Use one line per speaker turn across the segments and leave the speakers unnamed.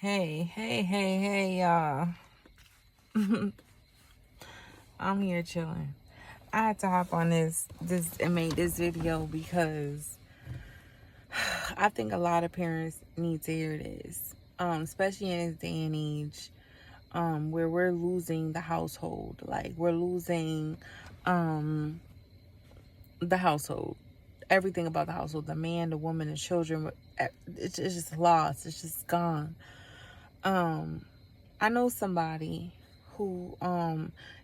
Hey, y'all. I'm here chilling. I had to hop on this and make this video because I think a lot of parents need to hear this. Especially in this day and age, where we're losing the household. Like we're losing the household. Everything about the household, the man, the woman, the children, it's just lost. It's just gone. I know somebody who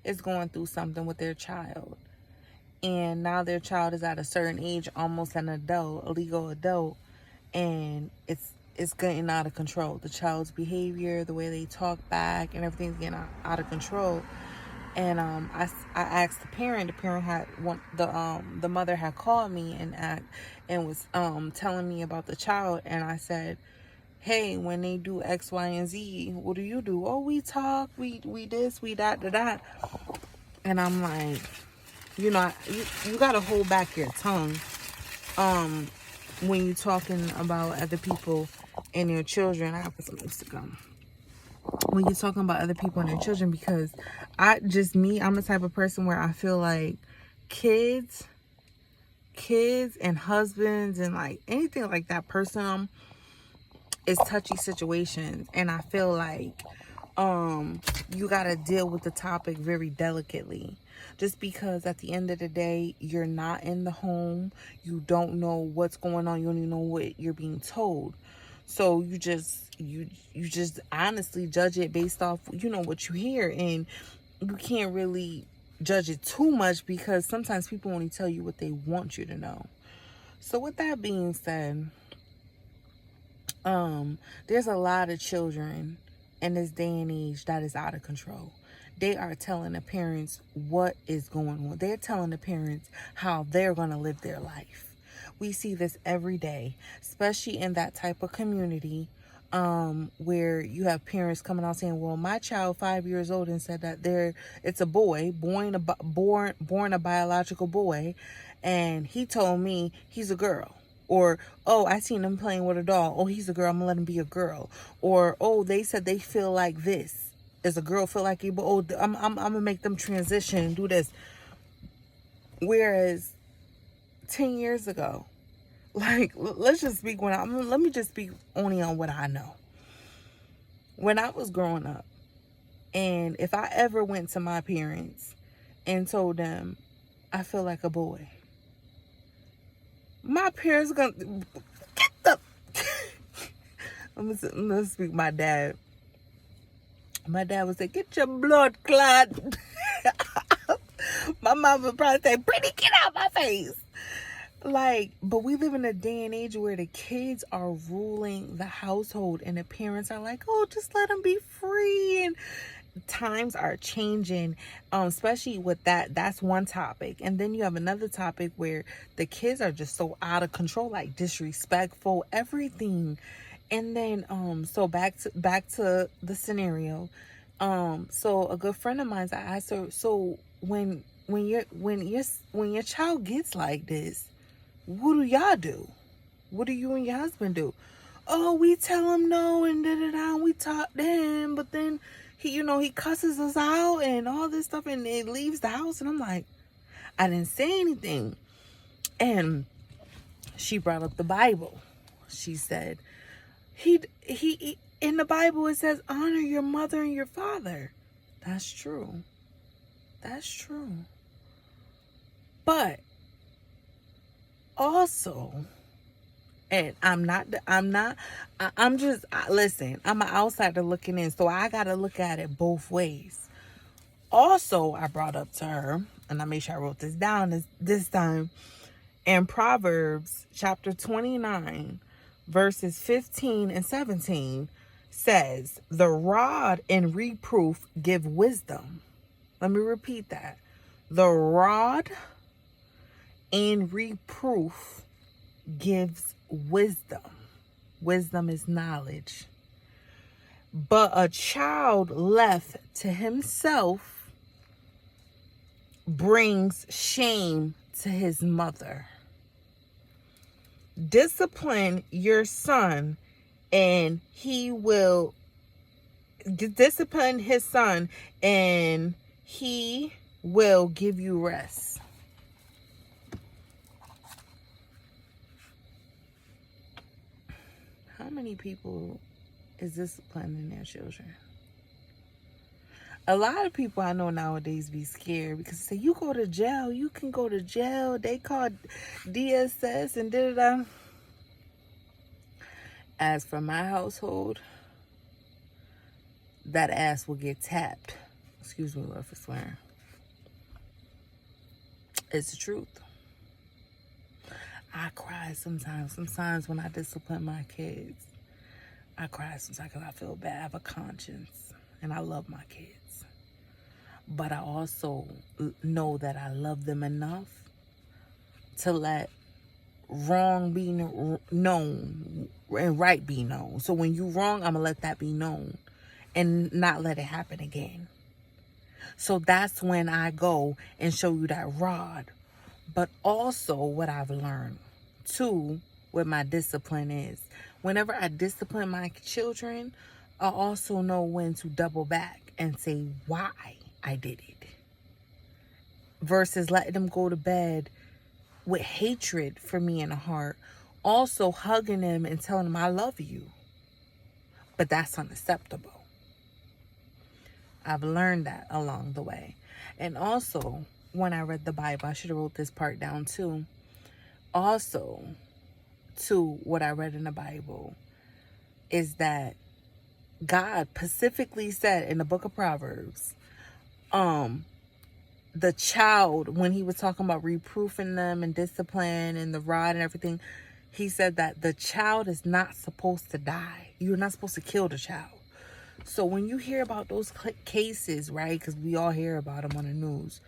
is going through something with their child, and now their child is at a certain age, almost an adult, a legal adult, and it's getting out of control. The child's behavior, the way they talk back, and everything's getting out of control. And I asked the parent. The parent had the mother had called me and was telling me about the child, and I said, hey, when they do X, Y, and Z, what do you do? Oh, we talk, we this, we that. And I'm like, you gotta hold back your tongue when you talking about other people and your children. I have some lipstick on. When you're talking about other people and their children, because I'm the type of person where I feel like kids and husbands and like anything like that person is touchy situations, and I feel like you gotta deal with the topic very delicately, just because at the end of the day you're not in the home, you don't know what's going on, you don't even know what you're being told, so you just honestly judge it based off what you hear, and you can't really judge it too much because sometimes people only tell you what they want you to know. So with that being said, there's a lot of children in this day and age that is out of control. They are telling the parents what is going on. They're telling the parents how they're going to live their life. We see this every day, especially in that type of community, where you have parents coming out saying, well, my child 5 years old and said that it's a boy, born a biological boy, and he told me he's a girl. Or, oh, I seen him playing with a doll. Oh, he's a girl. I'm going to let him be a girl. Or, oh, they said they feel like this. Is a girl feel like it? But, oh, I'm going to make them transition and do this. Whereas 10 years ago, like, let's just speak let me just speak only on what I know. When I was growing up, and if I ever went to my parents and told them I feel like a boy, my parents gonna get the I'm gonna speak my dad. My dad would say, get your blood clot. My mom would probably say, Brittany, get out my face. Like, but we live in a day and age where the kids are ruling the household and the parents are like, oh, just let them be free. And times are changing, especially with that's one topic. And then you have another topic where the kids are just so out of control, like disrespectful, everything. And then so back to the scenario. So a good friend of mine, I asked her, so when your child gets like this, what do y'all do? What do you and your husband do? Oh, we tell him no and da-da-da, and we talk to him, but then he cusses us out and all this stuff, and it leaves the house. And I'm like, I didn't say anything. And she brought up the Bible. She said, he in the Bible it says, honor your mother and your father. That's true. That's true. But also, and listen, I'm an outsider looking in, so I got to look at it both ways. Also, I brought up to her, and I made sure I wrote this down this time, in Proverbs chapter 29, verses 15 and 17 says, the rod and reproof give wisdom. Let me repeat that. The rod and reproof gives wisdom. Wisdom is knowledge. But a child left to himself brings shame to his mother. Discipline your son, and he will discipline his son, and he will give you rest. How many people is disciplining their children? A lot of people I know nowadays be scared because they say, you go to jail, you can go to jail. They call DSS and da-da-da. As for my household, that ass will get tapped. Excuse me, Lord, for swearing. It's the truth. I cry sometimes. Sometimes when I discipline my kids, I cry sometimes because I feel bad. I have a conscience and I love my kids. But I also know that I love them enough to let wrong be known and right be known. So when you wrong, I'm going to let that be known and not let it happen again. So that's when I go and show you that rod. But also what I've learned too with my discipline is whenever I discipline my children, I also know when to double back and say why I did it. Versus letting them go to bed with hatred for me in the heart. Also hugging them and telling them I love you. But that's unacceptable. I've learned that along the way. And also, when I read the Bible, I should have wrote this part down too. Also, to what I read in the Bible is that God specifically said in the book of Proverbs, the child, when he was talking about reproofing them and discipline and the rod and everything, he said that the child is not supposed to die. You're not supposed to kill the child. So when you hear about those cases, right, because we all hear about them on the news,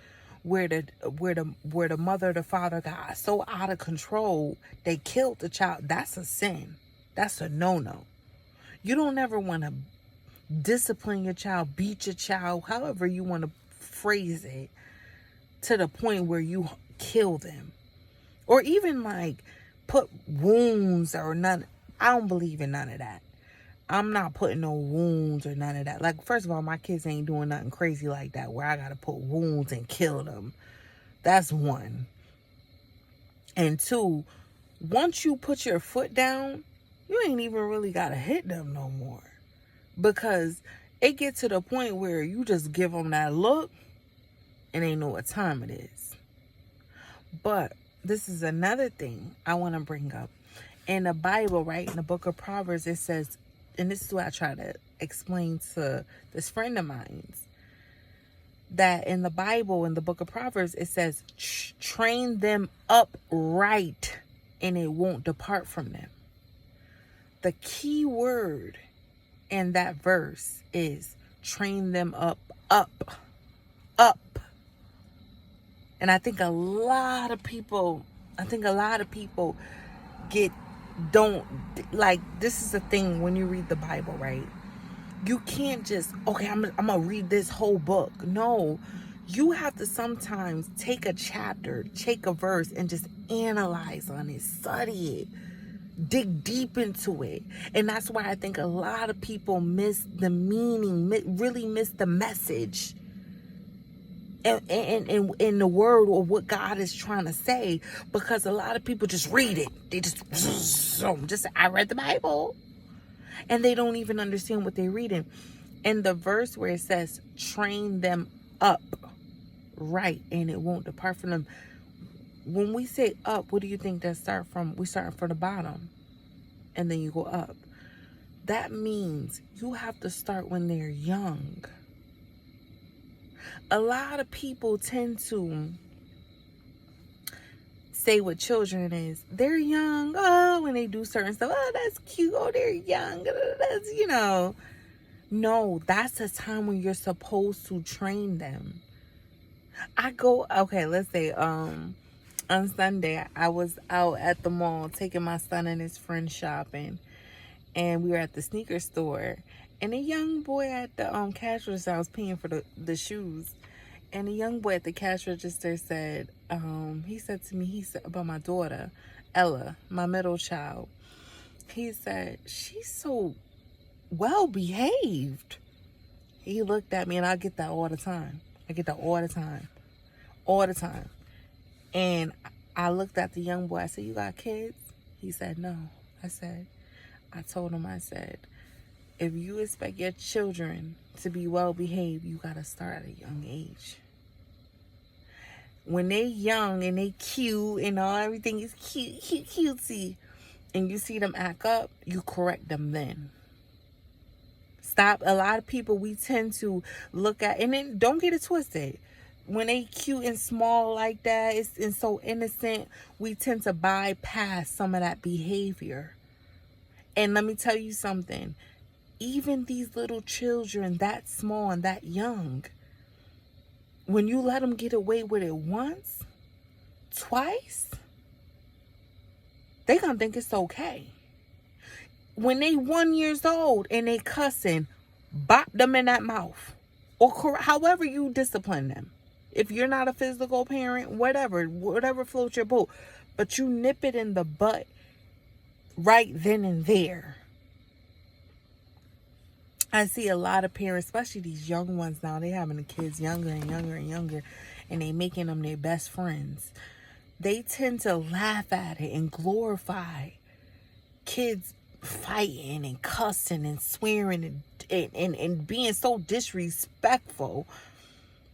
where the mother or the father got so out of control, they killed the child, that's a sin. That's a no-no. You don't ever want to discipline your child, beat your child, however you want to phrase it, to the point where you kill them. Or even like put wounds or none. I don't believe in none of that. I'm not putting no wounds or none of that. Like, first of all, my kids ain't doing nothing crazy like that where I got to put wounds and kill them. That's one. And two, once you put your foot down, you ain't even really got to hit them no more. Because it gets to the point where you just give them that look and they know what time it is. But this is another thing I want to bring up. In the Bible, right, in the book of Proverbs, it says, and this is what I try to explain to this friend of mine, that in the Bible, in the book of Proverbs, it says, train them up right and it won't depart from them. The key word in that verse is train them up. And I think a lot of people don't, like, this is the thing when you read the Bible, right? You can't just, okay, I'm gonna read this whole book. No, you have to sometimes take a chapter, take a verse, and just analyze on it, study it, dig deep into it. And that's why I think a lot of people miss the meaning, really miss the message and in the word or what God is trying to say, because a lot of people just read it. They just I read the Bible, and they don't even understand what they're reading. And the verse where it says train them up right and it won't depart from them, when we say up, what do you think that start from? We start from the bottom and then you go up. That means you have to start when they're young. A lot of people tend to say with children is they're young. Oh, when they do certain stuff, oh, that's cute. Oh, they're young. That's, no, that's the time when you're supposed to train them. Let's say, on Sunday, I was out at the mall taking my son and his friend shopping, and we were at the sneaker store, and a young boy at the cash register, I was paying for the shoes. And a young boy at the cash register said, he said about my daughter, Ella, my middle child. He said, she's so well behaved. He looked at me, and I get that all the time. I get that all the time. All the time. And I looked at the young boy. I said, you got kids? He said, no. I told him, I said, if you expect your children to be well behaved, you got to start at a young age. When they young and they cute and everything is cutesy, and you see them act up, you correct them then. Stop. A lot of people, we tend to look at, and then don't get it twisted. When they cute and small like that, and so innocent, we tend to bypass some of that behavior. And let me tell you something. Even these little children that small and that young, when you let them get away with it once, twice, they gonna think it's okay. When they 1 year old and they cussing, bop them in that mouth. Or however you discipline them. If you're not a physical parent, whatever floats your boat. But you nip it in the butt right then and there. I see a lot of parents, especially these young ones now, they having the kids younger and younger and younger, and they making them their best friends. They tend to laugh at it and glorify kids fighting and cussing and swearing and being so disrespectful.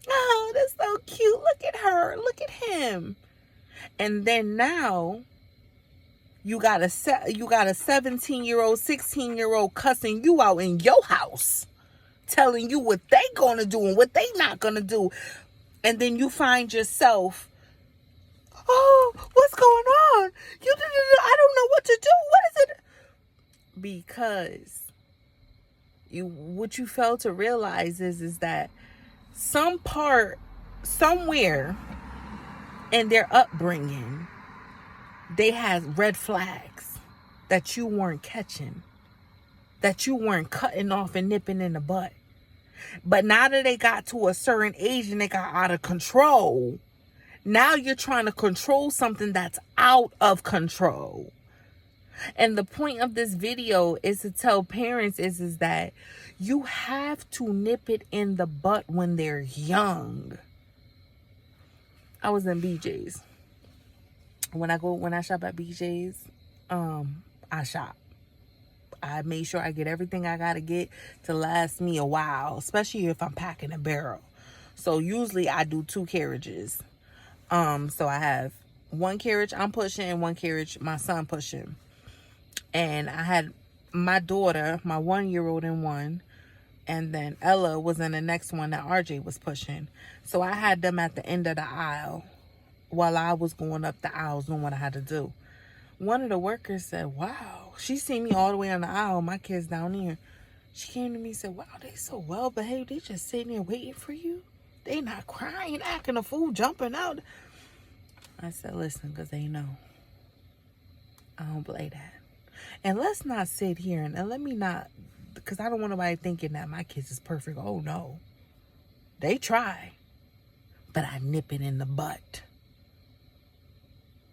Oh, that's so cute. Look at her. Look at him. And then now you got a 17-year-old, 16-year-old cussing you out in your house, telling you what they gonna do and what they not gonna do. And then you find yourself, oh, what's going on? I don't know what to do. What is it? Because what you fail to realize is that somewhere in their upbringing, they had red flags that you weren't catching, that you weren't cutting off and nipping in the butt. But now that they got to a certain age and they got out of control, now you're trying to control something that's out of control. And the point of this video is to tell parents is that you have to nip it in the butt when they're young. I was in BJ's. When I shop at BJ's, I shop. I make sure I get everything I gotta get to last me a while, especially if I'm packing a barrel. So usually I do 2 carriages. So I have 1 carriage I'm pushing and 1 carriage my son pushing. And I had my daughter, my 1-year-old in one, and then Ella was in the next one that RJ was pushing. So I had them at the end of the aisle while I was going up the aisles doing what I had to do. One of the workers said, wow, she seen me all the way on the aisle, my kids down here. She came to me and said, wow, they so well behaved. They just sitting there waiting for you. They not crying, acting a fool, jumping out. I said, listen, because they know. I don't play that. And let's not sit here and let me not, because I don't want nobody thinking that my kids is perfect. Oh, no. They try. But I nip it in the butt.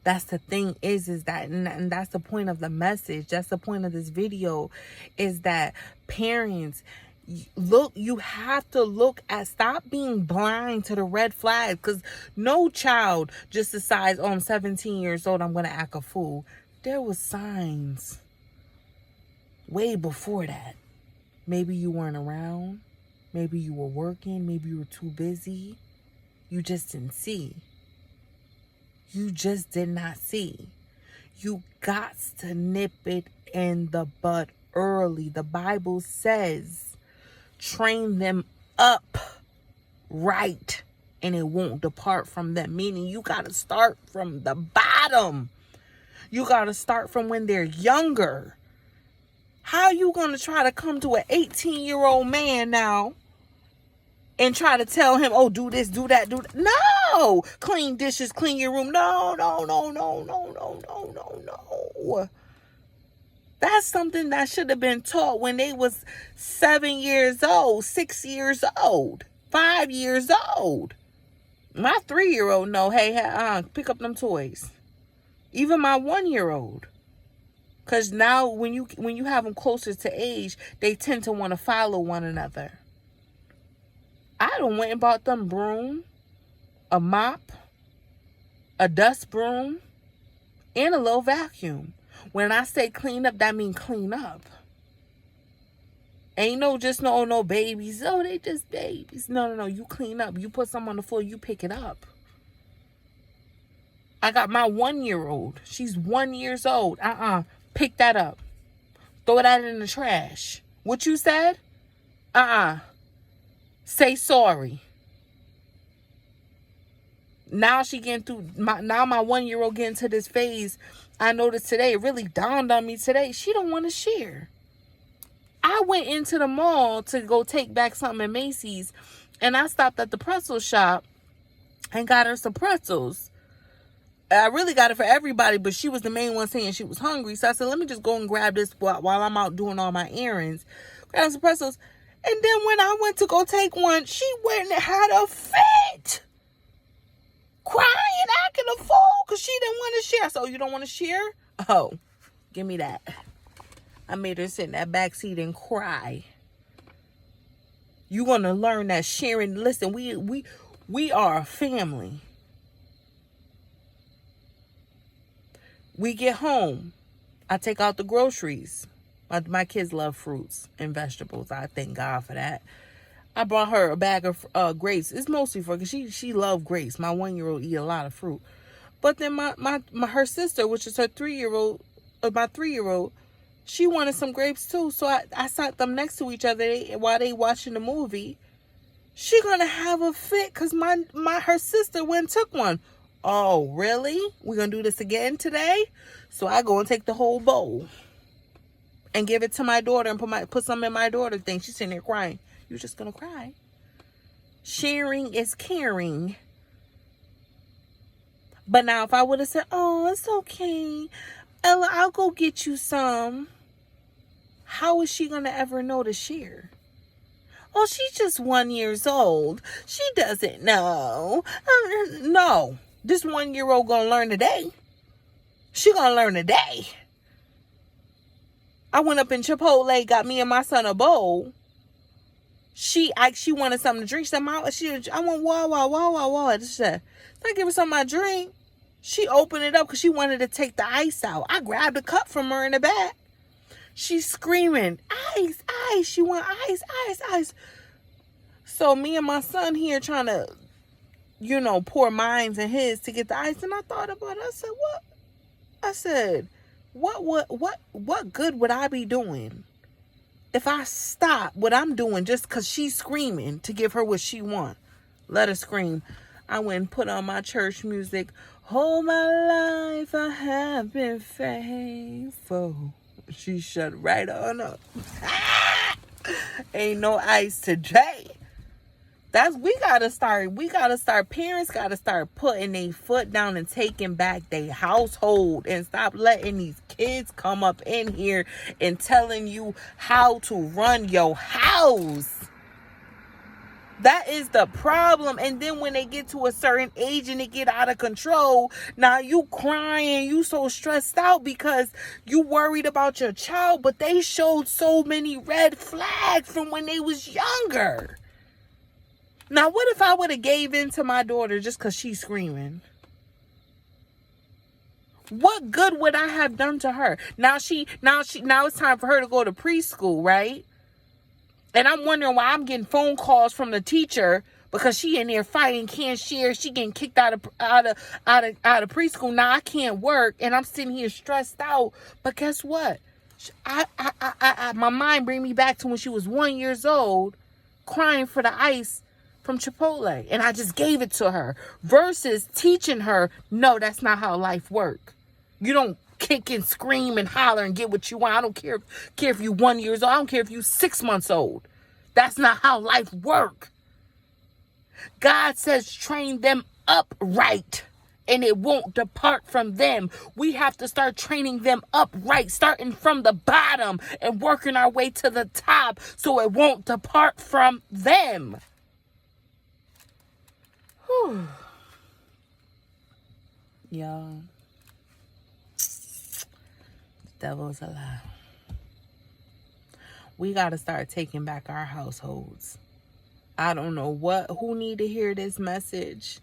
That's the thing is that, and that's the point of the message. That's the point of this video, is that parents, you have to look at, stop being blind to the red flags, because no child just decides, oh, I'm 17 years old, I'm going to act a fool. There was signs way before that. Maybe you weren't around. Maybe you were working. Maybe you were too busy. You just didn't see. You just did not see. You got to nip it in the bud early. The Bible says, train them up right, and it won't depart from them. Meaning you got to start from the bottom. You got to start from when they're younger. How you going to try to come to an 18-year-old man now and try to tell him, oh, do this, do that, do that? No! Clean dishes, clean your room. No. That's something that should have been taught when they was 7 years old, 6 years old, 5 years old. My 3-year-old know, hey, pick up them toys. Even my 1-year-old. Because now when you have them closer to age, they tend to want to follow one another. I done went and bought them broom, a mop, a dust broom, and a little vacuum. When I say clean up, that mean clean up. Ain't no babies. Oh, they just babies. No. You clean up. You put some on the floor, you pick it up. I got my 1-year-old. She's 1 year old. Pick that up. Throw that in the trash. What you said? Say sorry. Now she getting through my 1-year-old getting to this phase. I noticed today, it really dawned on me today. She don't want to share. I went into the mall to go take back something at Macy's, and I stopped at the pretzel shop and got her some pretzels. I really got it for everybody, but she was the main one saying she was hungry. So I said, let me just go and grab this while I'm out doing all my errands. Grab some pretzels. And then when I went to go take one, she went and had a fit. Crying, acting a fool because she didn't want to share. So you don't want to share? Oh, give me that. I made her sit in that back seat and cry. You're going to learn that sharing. Listen, we are a family. We get home. I take out the groceries. My kids love fruits and vegetables. I thank God for that. I brought her a bag of grapes. It's mostly for because she loves grapes. My 1-year-old eat a lot of fruit. But then her sister, which is her 3-year-old, my 3-year-old, she wanted some grapes too. So I sat them next to each other while they watching the movie. She gonna have a fit because her sister went and took one. Oh, really? We're going to do this again today? So I go and take the whole bowl and give it to my daughter and put some in my daughter's thing. She's sitting there crying. You're just going to cry. Sharing is caring. But now if I would have said, oh, it's okay, Ella, I'll go get you some. How is she going to ever know to share? Oh, she's just 1 year old. She doesn't know. No. This 1-year-old gonna learn today. She gonna learn today. I went up in Chipotle, got me and my son a bowl. She wanted something to drink. She said, I want Wawa. She said, I give her something to drink. She opened it up because she wanted to take the ice out. I grabbed a cup from her in the back. She's screaming, ice. She want ice. So me and my son here trying to, pour mines and his to get the ice. And I thought about it. I said, what? I said, what good would I be doing if I stop what I'm doing just because she's screaming to give her what she want? Let her scream. I went and put on my church music. All my life I have been faithful. She shut right on up. Ain't no ice today. We gotta start, parents gotta start putting their foot down and taking back their household and stop letting these kids come up in here and telling you how to run your house. That is the problem. And then when they get to a certain age and they get out of control, now you crying, you so stressed out because you worried about your child, but they showed so many red flags from when they was younger. Now, what if I would have gave in to my daughter just because she's screaming? What good would I have done to her? Now it's time for her to go to preschool, right? And I'm wondering why I'm getting phone calls from the teacher because she in there fighting, can't share. She getting kicked out of preschool. Now I can't work, and I'm sitting here stressed out. But guess what? My mind bring me back to when she was 1 year old, crying for the ice from Chipotle, and I just gave it to her, versus teaching her, no, that's not how life works. You don't kick and scream and holler and get what you want. I don't care if you're 1 year old. I don't care if you're 6 months old. That's not how life works. God says train them up right, and it won't depart from them. We have to start training them up right, starting from the bottom and working our way to the top so it won't depart from them. Whew. Y'all, the devil's a lie. We got to start taking back our households. I don't know who need to hear this message.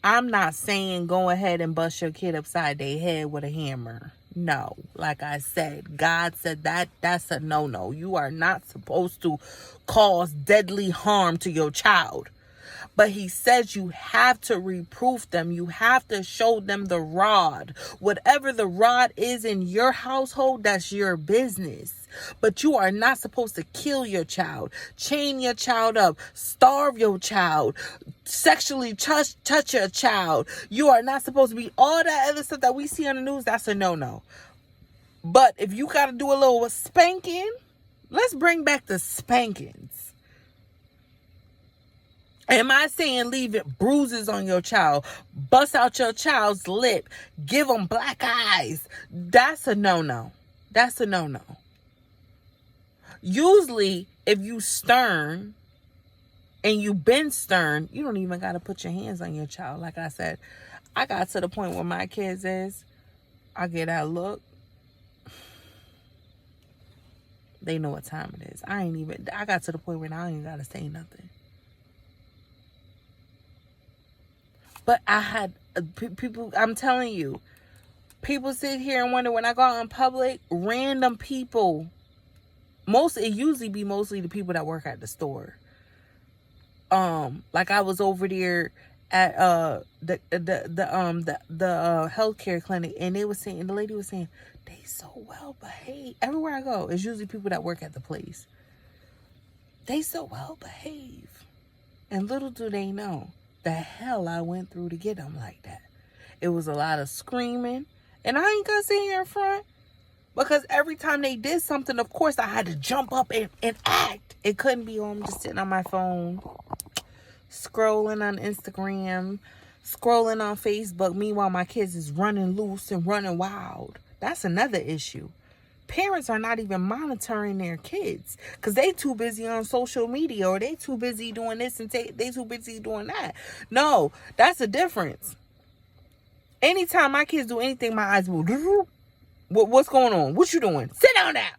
I'm not saying go ahead and bust your kid upside their head with a hammer. No, like I said, God said that's a no-no. You are not supposed to cause deadly harm to your child. But he says you have to reproof them. You have to show them the rod. Whatever the rod is in your household, that's your business. But you are not supposed to kill your child, chain your child up, starve your child, sexually touch your child. You are not supposed to be all that other stuff that we see on the news. That's a no-no. But if you got to do a little spanking, let's bring back the spankings. Am I saying leave it bruises on your child, bust out your child's lip, give them black eyes? That's a no-no. That's a no-no. Usually, if you stern and you been stern, you don't even got to put your hands on your child. Like I said, I got to the point where my kids is, I get that look. They know what time it is. I got to the point where I ain't got to say nothing. But I had people, I'm telling you, people sit here and wonder when I go out in public, random people, it usually be mostly the people that work at the store. Like I was over there at the healthcare clinic, and they was saying, the lady was saying, they so well behaved. Everywhere I go, it's usually people that work at the place. They so well behaved. And little do they know the hell I went through to get them like that. It was a lot of screaming. And I ain't gonna sit here in front, because every time they did something, of course, I had to jump up and act. It couldn't be on just sitting on my phone, scrolling on Instagram, scrolling on Facebook. Meanwhile, my kids is running loose and running wild. That's another issue. Parents are not even monitoring their kids because they too busy on social media, or they too busy doing this and they too busy doing that. No, that's a difference. Anytime my kids do anything, my eyes will. What's going on? What you doing? Sit down now.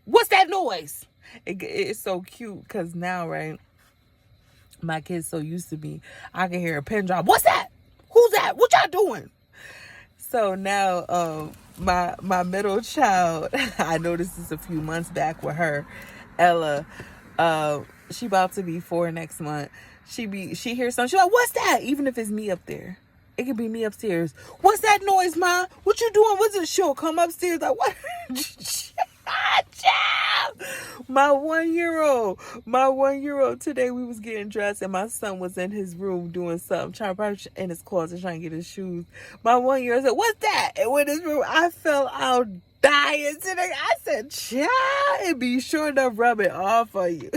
What's that noise? It's so cute because now, right, my kids so used to me, I can hear a pin drop. What's that? Who's that? What y'all doing? So now, my middle child, I noticed this a few months back with her, Ella. She about to be 4 next month. She hears something. She's like, "What's that?" Even if it's me up there, it could be me upstairs. "What's that noise, Ma? What you doing?" What's it? She'll come upstairs like, "What?" My 1-year-old today, we was getting dressed and my son was in his room doing something, probably in his closet trying to get his shoes. My 1-year-old said, "What's that?" And when his room, I fell out dying today. I said, "Child, and be sure to rub it off on you."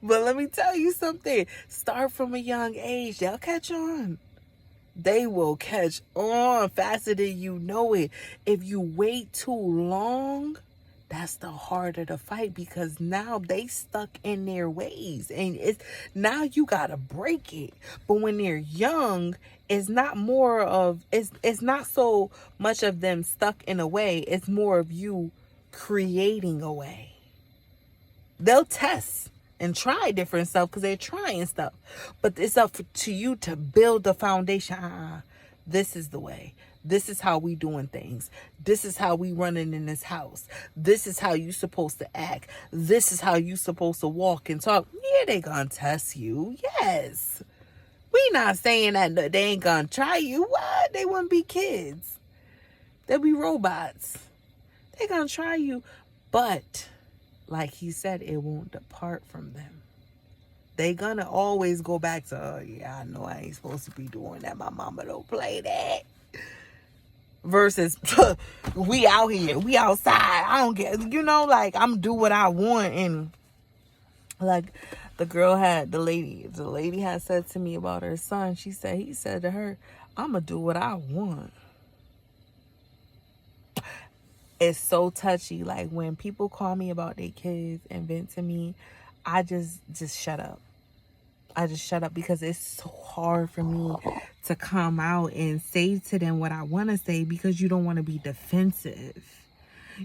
But let me tell you something. Start from a young age. They'll catch on. They will catch on faster than you know it. If you wait too long, that's the harder to fight, because now they stuck in their ways and now you gotta break it. But when they're young, it's not not so much of them stuck in a way. It's more of you creating a way. They'll test and try different stuff because they're trying stuff, but it's up to you to build the foundation. This is the way. This is how we doing things. This is how we running in this house. This is how you supposed to act. This is how you supposed to walk and talk. Yeah, they gonna test you. Yes. We not saying that they ain't gonna try you. What? They wouldn't be kids. They'll be robots. They gonna try you. But like he said, it won't depart from them. They gonna always go back to, "Oh yeah, I know I ain't supposed to be doing that. My mama don't play that." Versus, we out here, we outside. I don't get, like, I'm do what I want. And like the lady had said to me about her son. He said to her, "I'm gonna do what I want." It's so touchy. Like when people call me about their kids and vent to me, I just shut up. I just shut up because it's so hard for me to come out and say to them what I want to say, because you don't want to be defensive.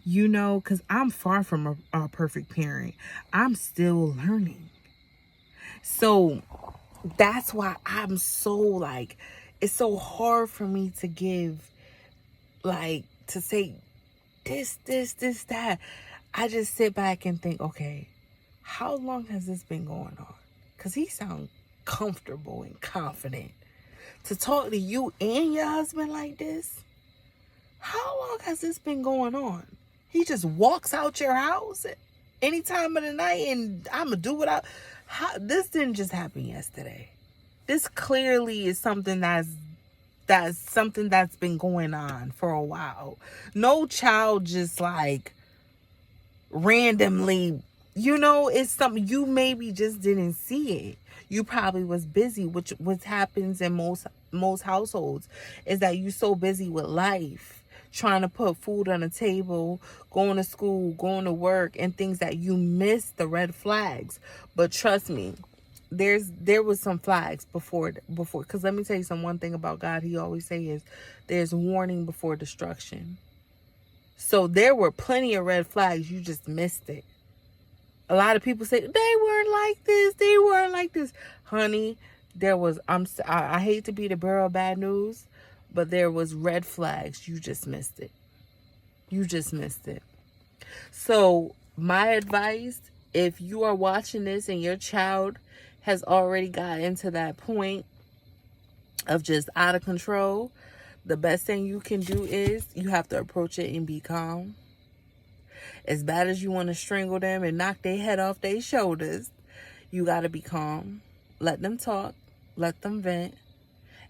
You know, because I'm far from a perfect parent. I'm still learning. So that's why I'm so like, it's so hard for me to give, like, to say this, that. I just sit back and think, okay, how long has this been going on? Because he sounds comfortable and confident. To talk to you and your husband like this, how long has this been going on? He just walks out your house at any time of the night and I'm going to do what this didn't just happen yesterday. This clearly is something that's something that's been going on for a while. No child just like randomly, it's something you maybe just didn't see it. You probably was busy, which what happens in most households is that you so busy with life, trying to put food on the table, going to school, going to work, and things that you miss the red flags. But trust me, there was some flags before, because let me tell you one thing about God. He always say is there's warning before destruction. So there were plenty of red flags. You just missed it. A lot of people say they weren't like this. They weren't like this. Honey, there was, I hate to be the bearer of bad news, but there was red flags. You just missed it. You just missed it. So my advice, if you are watching this and your child has already got into that point of just out of control, the best thing you can do is you have to approach it and be calm. As bad as you want to strangle them and knock their head off their shoulders, you got to be calm. Let them talk. Let them vent.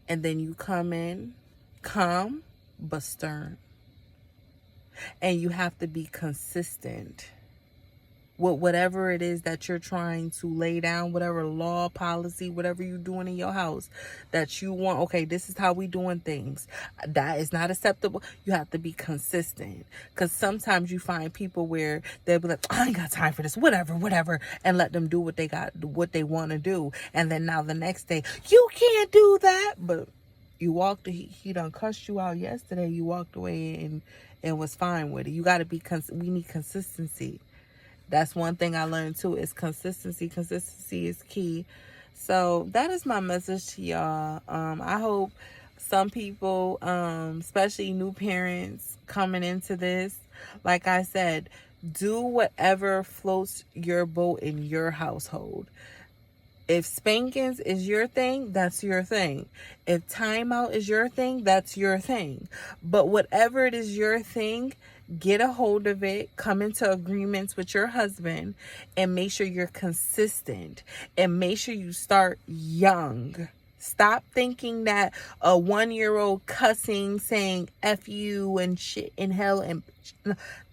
And then you come in calm but stern. And you have to be consistent with whatever it is that you're trying to lay down, whatever law, policy, whatever you're doing in your house that you want. Okay, this is how we doing things. That is not acceptable. You have to be consistent, because sometimes you find people where they'll be like, I ain't got time for this, whatever, and let them do what they want to do. And then now the next day, you can't do that. But you he done cussed you out yesterday. You walked away and was fine with it. You got to be, we need consistency. That's one thing I learned too, is consistency. Consistency is key. So that is my message to y'all. I hope some people, especially new parents coming into this, like I said, do whatever floats your boat in your household. If spankings is your thing, that's your thing. If timeout is your thing, that's your thing. But whatever it is your thing, get a hold of it, come into agreements with your husband, and make sure you're consistent, and make sure you start young. Stop thinking that a 1-year-old cussing, saying F you and shit in hell, and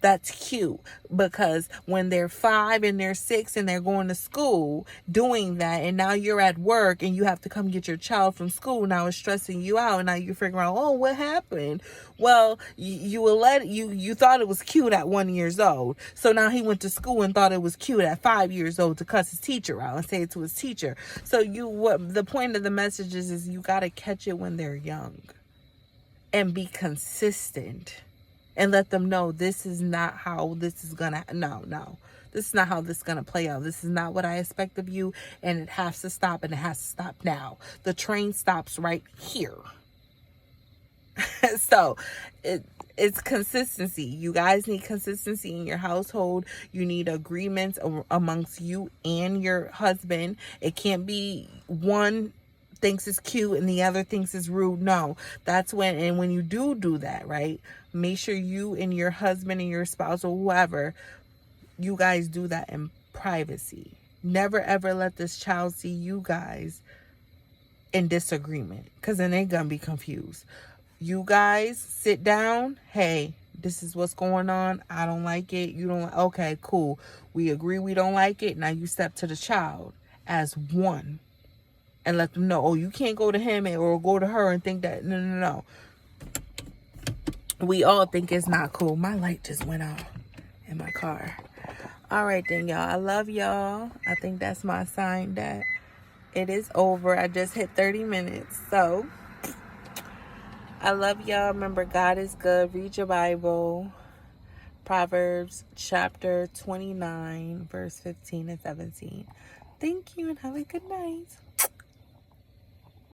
that's cute. Because when they're 5 and they're 6 and they're going to school doing that, and now you're at work and you have to come get your child from school, now it's stressing you out, and now you're figuring out, oh, what happened? Well, you thought it was cute at 1 year old. So now he went to school and thought it was cute at 5 years old to cuss his teacher out and say it to his teacher. So what the point of the message is you got to catch it when they're young and be consistent and let them know this is not how this is gonna, no, this is not how this is gonna play out. This is not what I expect of you, and it has to stop, and it has to stop now. The train stops right here. So it's consistency. You guys need consistency in your household. You need agreements amongst you and your husband. It can't be one thinks it's cute and the other thinks it's rude. No, that's when you do that, right? Make sure you and your husband and your spouse or whoever, you guys do that in privacy. Never ever let this child see you guys in disagreement, because then they're gonna be confused. You guys sit down. Hey, this is what's going on. I don't like it. You don't. Okay, cool. We agree we don't like it. Now you step to the child as one and let them know, oh, you can't go to him or go to her and think that, no. We all think it's not cool. My light just went off in my car. All right then, y'all. I love y'all. I think that's my sign that it is over. I just hit 30 minutes. So I love y'all. Remember, God is good. Read your Bible. Proverbs chapter 29, verse 15 and 17. Thank you and have a good night.